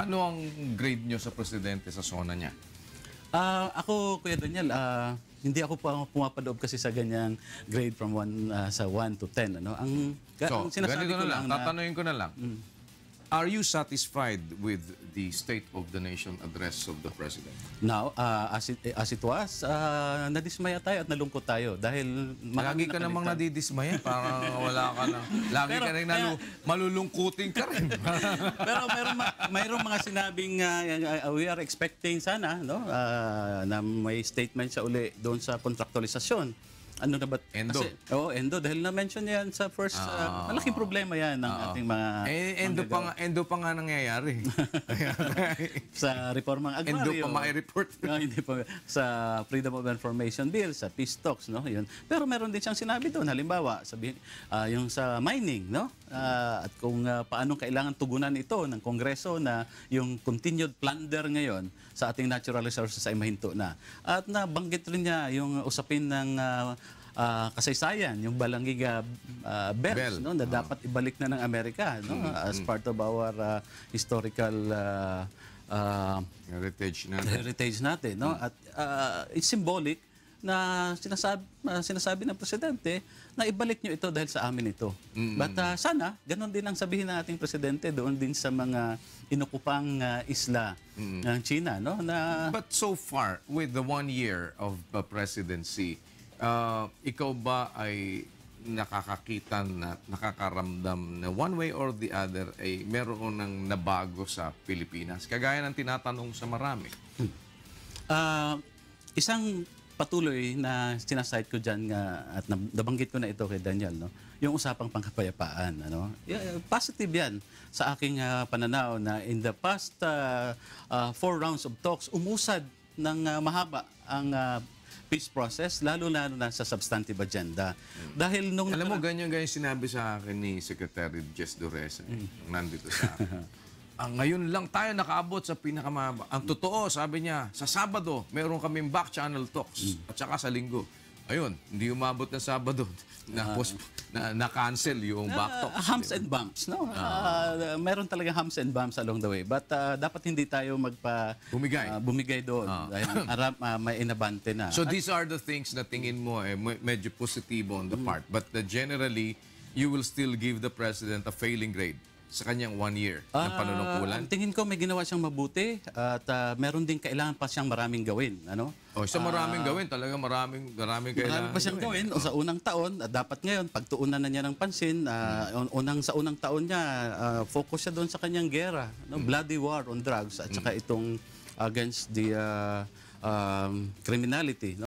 Ano ang grade nyo sa presidente sa zona niya? Ako, Kuya Daniel, hindi ako pumapadoob kasi sa ganyang grade from 1 sa 1 to 10. Ano? Ang sinasabi ganito ko na lang, lang tatanungin ko na lang. Are you satisfied with the State of the Nation address of the President? now, as it was, nadismaya tayo at nalungkot tayo dahil Lagi ka namang nadidismaya, parang wala ka na. Lagi ka rin malulungkutin ka rin. Pero mayroong mga sinabing we are expecting sana na may statement siya uli doon sa kontraktualisasyon. Ano na ba? Endo. Endo. Dahil na-mention yan sa first, malaking problema yan ng ating mga... Endo pa nga nangyayari. sa reformang agraryo. Endo pa mai-report. Hindi pa. Sa Freedom of Information Bill, sa peace talks, no? Yun. Pero meron din siyang sinabi doon. Halimbawa, sabihin, yung sa mining, no? At kung paano kailangan tugunan ito ng Kongreso na yung continued plunder ngayon sa ating natural resources ay mahinto na. At nabanggit rin niya yung usapin ng kasaysayan, yung Balangiga Bells, no, na dapat ibalik na ng Amerika, no, as part of our historical heritage natin, no. At it's symbolic na sinasabi ng presidente na ibalik nyo ito dahil sa amin ito. But sana ganon din ang sabihin ng ating presidente doon din sa mga inokupang isla ng China, no, na... But so far with the 1 year of presidency, ikaw ba ay nakakakita na nakakaramdam na one way or the other ay meron ng nabago sa Pilipinas? Kagaya ng tinatanong sa marami. Isang patuloy na sinasite ko dyan at nabanggit ko na ito kay Daniel, no? Yung usapang pangkapayapaan. Ano? Positive yan sa aking pananaw na in the past 4 rounds of talks, umusad ng mahaba ang peace process, lalo-lalo na sa substantive agenda. Dahil nung... Alam mo, ganyan sinabi sa akin ni Secretary Jess Dureza, nandito sa akin. Ngayon lang tayo nakaabot sa pinakamahaba. Ang totoo, sabi niya, sa Sabado, meron kaming back channel talks. At saka sa Linggo. Ayun, hindi umabot na Sabado. Na-cancel yung back talks. Humps and bumps, no? Meron talaga humps and bumps along the way. But dapat hindi tayo bumigay doon. Dahil may inabante na. So these are the things na tingin mo medyo positibo on the part. But generally, you will still give the President a failing grade sa kanyang 1 year ng panunungkulan? Tingin ko may ginawa siyang mabuti at meron din kailangan pa siyang maraming gawin. Ano? Sa maraming gawin, talaga maraming kailangan pa siyang gawin. Sa unang taon, dapat ngayon, pagtuunan na niya ng pansin, sa unang taon niya, focus siya doon sa kanyang gera. No? Bloody war on drugs at saka itong against the criminality. No?